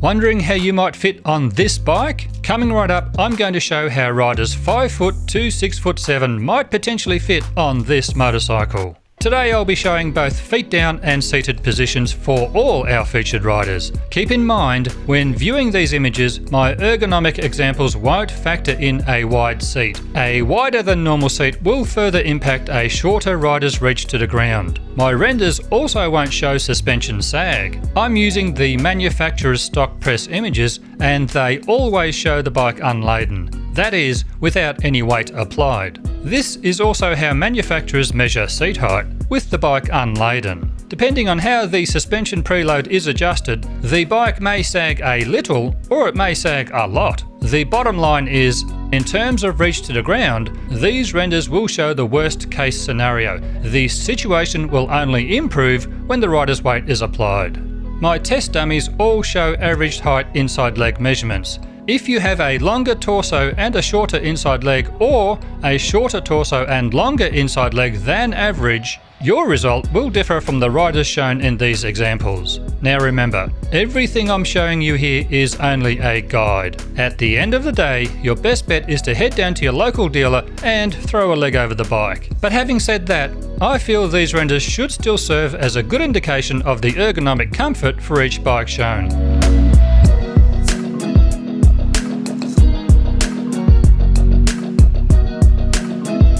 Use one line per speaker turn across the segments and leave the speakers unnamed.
Wondering how you might fit on this bike? Coming right up, I'm going to show how riders 5 foot to 6'7" might potentially fit on this motorcycle. Today I'll be showing both feet down and seated positions for all our featured riders. Keep in mind, when viewing these images, my ergonomic examples won't factor in a wide seat. A wider than normal seat will further impact a shorter rider's reach to the ground. My renders also won't show suspension sag. I'm using the manufacturer's stock press images and they always show the bike unladen. That is, without any weight applied. This is also how manufacturers measure seat height, with the bike unladen. Depending on how the suspension preload is adjusted, the bike may sag a little or it may sag a lot. The bottom line is, in terms of reach to the ground, these renders will show the worst case scenario. The situation will only improve when the rider's weight is applied. My test dummies all show averaged height inside leg measurements. If you have a longer torso and a shorter inside leg, or a shorter torso and longer inside leg than average, your result will differ from the riders shown in these examples. Now remember, everything I'm showing you here is only a guide. At the end of the day, your best bet is to head down to your local dealer and throw a leg over the bike. But having said that, I feel these renders should still serve as a good indication of the ergonomic comfort for each bike shown.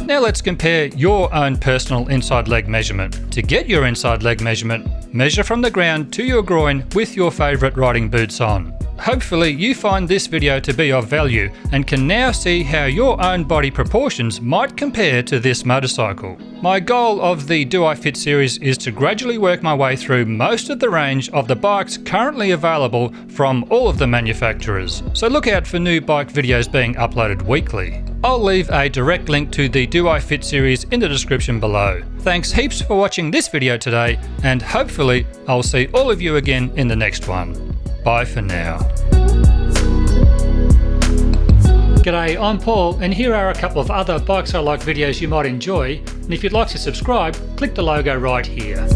Now let's compare your own personal inside leg measurement. To get your inside leg measurement, measure from the ground to your groin with your favourite riding boots on. Hopefully you find this video to be of value and can now see how your own body proportions might compare to this motorcycle. My goal of the Do I Fit series is to gradually work my way through most of the range of the bikes currently available from all of the manufacturers. So look out for new bike videos being uploaded weekly. I'll leave a direct link to the Do I Fit series in the description below. Thanks heaps for watching this video today, and hopefully I'll see all of you again in the next one. Bye for now. G'day, I'm Paul, and here are a couple of other Bikes I Like videos you might enjoy, and if you'd like to subscribe, click the logo right here.